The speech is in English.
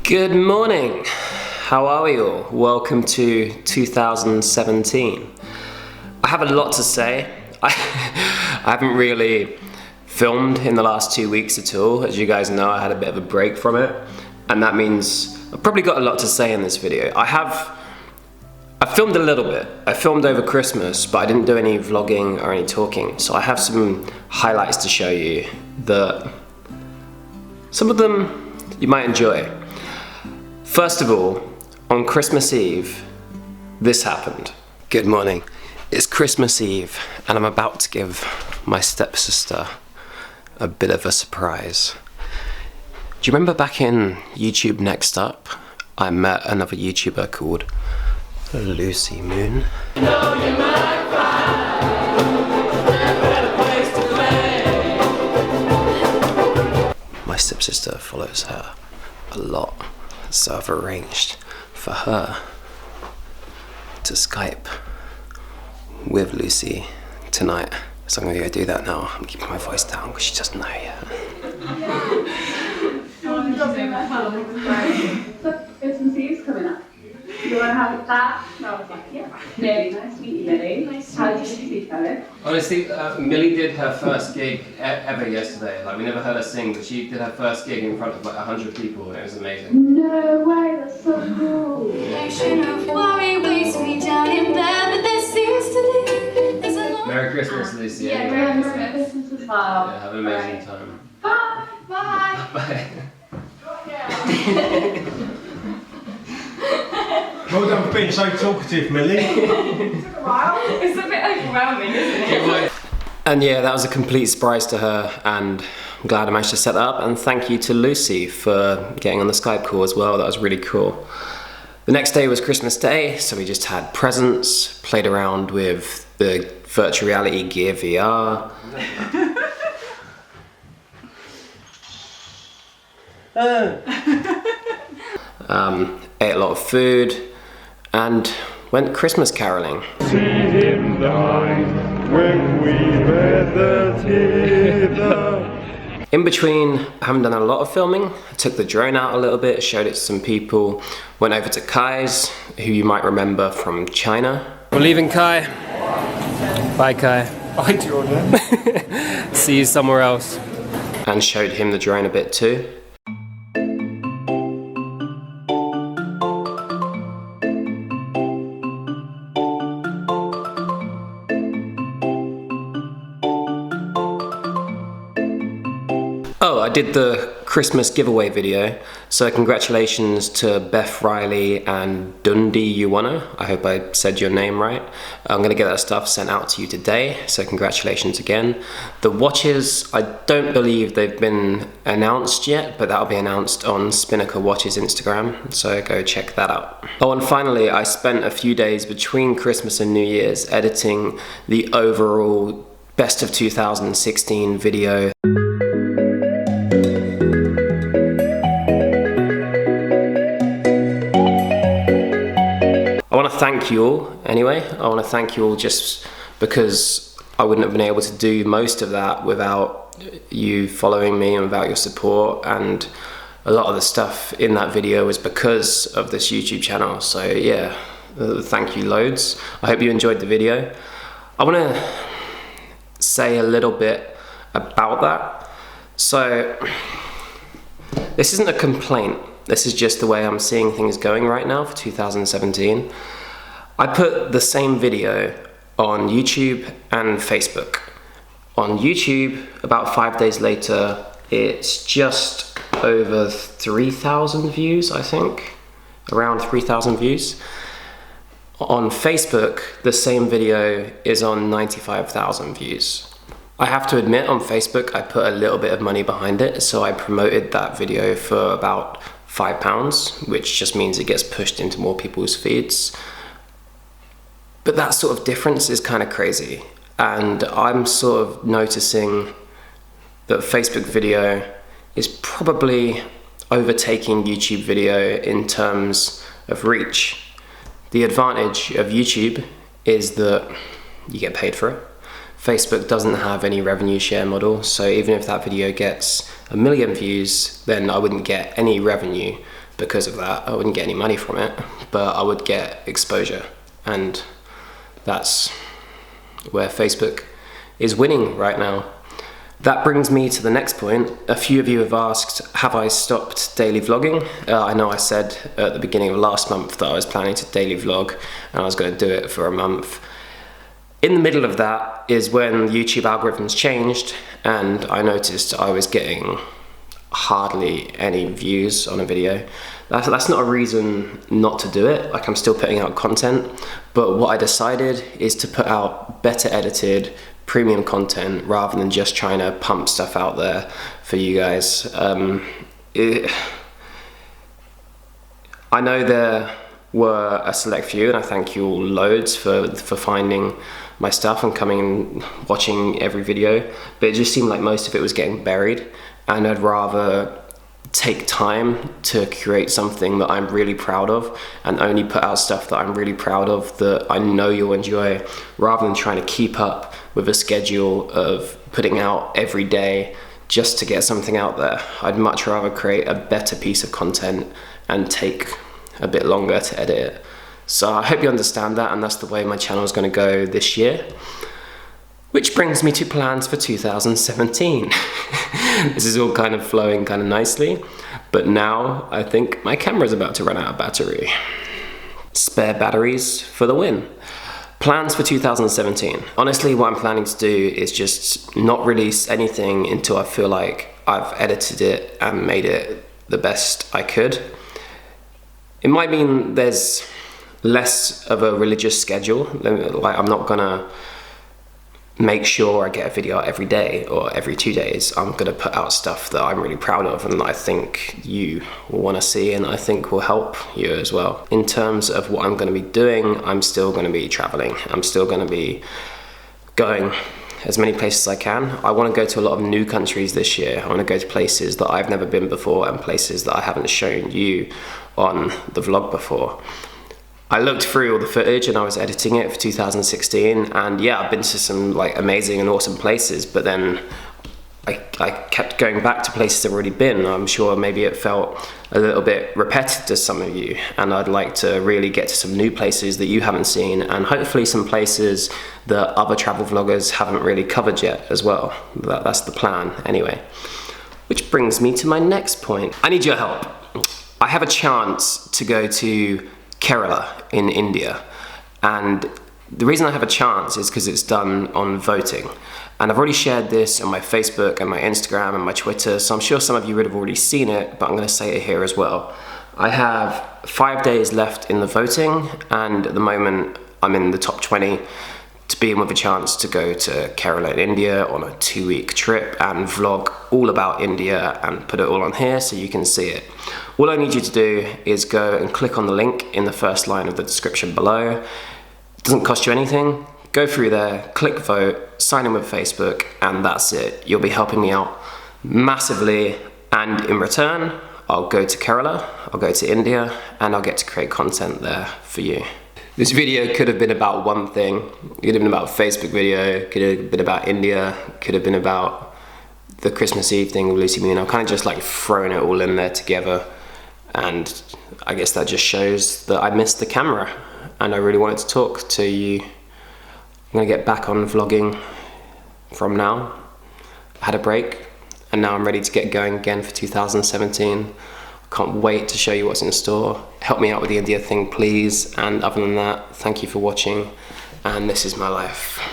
Good morning. How are we all? Welcome to 2017. I have a lot to say. I haven't really filmed in the last 2 weeks at all. As you guys know, I had a bit of a break from it, and that means I've probably got a lot to say in this video. I filmed a little bit. I filmed over Christmas, but I didn't do any vlogging or any talking, so I have some highlights to show you that some of them you might enjoy. First of all, on Christmas Eve, this happened. Good morning. It's Christmas Eve, and I'm about to give my stepsister a bit of a surprise. Do you remember back in YouTube Next Up, I met another YouTuber called Lucy Moon? My stepsister follows her a lot, so I've arranged for her to Skype with Lucy tonight. So I'm gonna go do that now. I'm keeping my voice down because she doesn't know yet. Christmas Eve's coming up. You want to have a chat? And I was like, yeah. Millie, nice to meet you, Millie. How did you see each other? Honestly, Millie did her first gig ever yesterday. Like, we never heard her sing, but she did her first gig in front of like 100 people, and it was amazing. No way, that's so cool. Merry Christmas, Lucy. Yeah, Merry Christmas as well. Yeah, have an amazing time. Bye. Bye. Bye. Well done for being so talkative, Millie. It took a while. It's a bit overwhelming, isn't it? And yeah, that was a complete surprise to her, and I'm glad I managed to set that up, and thank you to Lucy for getting on the Skype call as well. That was really cool. The next day was Christmas Day, so we just had presents, played around with the virtual reality gear VR. Ate a lot of food and went Christmas caroling. See him die when we met the In between, I haven't done a lot of filming. I took the drone out a little bit, showed it to some people, went over to Kai's, who you might remember from China. We're leaving Kai. Bye, Kai. Bye, Jordan. See you somewhere else. And showed him the drone a bit too. Oh, I did the Christmas giveaway video, so congratulations to Beth Riley and Dundee Yuwana. I hope I said your name right. I'm gonna get that stuff sent out to you today, so congratulations again. The watches, I don't believe they've been announced yet, but that'll be announced on SPINNAKER Watches Instagram, so go check that out. Oh, and finally, I spent a few days between Christmas and New Year's editing the overall Best of 2016 video. I want to thank you all anyway. I want to thank you all just because I wouldn't have been able to do most of that without you following me and without your support, and a lot of the stuff in that video was because of this YouTube channel. So yeah, thank you loads. I hope you enjoyed the video. I want to say a little bit about that. So this isn't a complaint. This is just the way I'm seeing things going right now for 2017. I put the same video on YouTube and Facebook. On YouTube, about 5 days later, it's just over 3,000 views, I think. Around 3,000 views. On Facebook, the same video is on 95,000 views. I have to admit, on Facebook, I put a little bit of money behind it, so I promoted that video for about £5, which just means it gets pushed into more people's feeds. But that sort of difference is kind of crazy, and I'm sort of noticing that Facebook video is probably overtaking YouTube video in terms of reach. The advantage of YouTube is that you get paid for it. Facebook doesn't have any revenue share model, so even if that video gets 1 million views, then I wouldn't get any revenue because of that. I wouldn't get any money from it, but I would get exposure, and that's where Facebook is winning right now. That brings me to the next point. A few of you have asked, have I stopped daily vlogging? I know I said at the beginning of last month that I was planning to daily vlog and I was going to do it for a month. In the middle of that is when YouTube algorithms changed, and I noticed I was getting hardly any views on a video. That's not a reason not to do it. Like, I'm still putting out content, but what I decided is to put out better edited premium content rather than just trying to pump stuff out there for you guys. I know there were a select few, and I thank you all loads for finding my stuff and coming and watching every video, but it just seemed like most of it was getting buried, and I'd rather take time to create something that I'm really proud of and only put out stuff that I'm really proud of, that I know you'll enjoy, rather than trying to keep up with a schedule of putting out every day just to get something out there. I'd much rather create a better piece of content and take a bit longer to edit it. So I hope you understand that, and that's the way my channel is going to go this year. Which brings me to plans for 2017. This is all kind of flowing kind of nicely, but now I think my camera's about to run out of battery. Spare batteries for the win. Plans for 2017. Honestly, what I'm planning to do is just not release anything until I feel like I've edited it and made it the best I could. It might mean there's less of a religious schedule. Like, I'm not gonna make sure I get a video out every day or every 2 days. I'm gonna put out stuff that I'm really proud of and I think you will wanna see, and I think will help you as well. In terms of what I'm gonna be doing, I'm still gonna be traveling. I'm still gonna be going as many places as I can. I wanna go to a lot of new countries this year. I wanna go to places that I've never been before and places that I haven't shown you on the vlog before. I looked through all the footage and I was editing it for 2016, and yeah, I've been to some like amazing and awesome places, but then I kept going back to places I've already been. I'm sure maybe it felt a little bit repetitive to some of you, and I'd like to really get to some new places that you haven't seen, and hopefully some places that other travel vloggers haven't really covered yet as well. That's the plan anyway. Which brings me to my next point. I need your help. I have a chance to go to Kerala in India, and the reason I have a chance is because it's done on voting, and I've already shared this on my Facebook and my Instagram and my Twitter, so I'm sure some of you would have already seen it, but I'm going to say it here as well. I have 5 days left in the voting, and at the moment I'm in the top 20 to be in with a chance to go to Kerala in India on a 2-week trip and vlog all about India and put it all on here so you can see it. All I need you to do is go and click on the link in the first line of the description below. It doesn't cost you anything. Go through there, click vote, sign in with Facebook, and that's it. You'll be helping me out massively, and in return, I'll go to Kerala, I'll go to India, and I'll get to create content there for you. This video could have been about one thing. It could have been about a Facebook video, could have been about India, could have been about the Christmas Eve thing with Lucy Moon. I've kind of just like thrown it all in there together, and I guess that just shows that I missed the camera and I really wanted to talk to you. I'm gonna get back on vlogging from now. I had a break and now I'm ready to get going again for 2017. Can't wait to show you what's in store. Help me out with the India thing, please. And other than that, thank you for watching, and this is my life.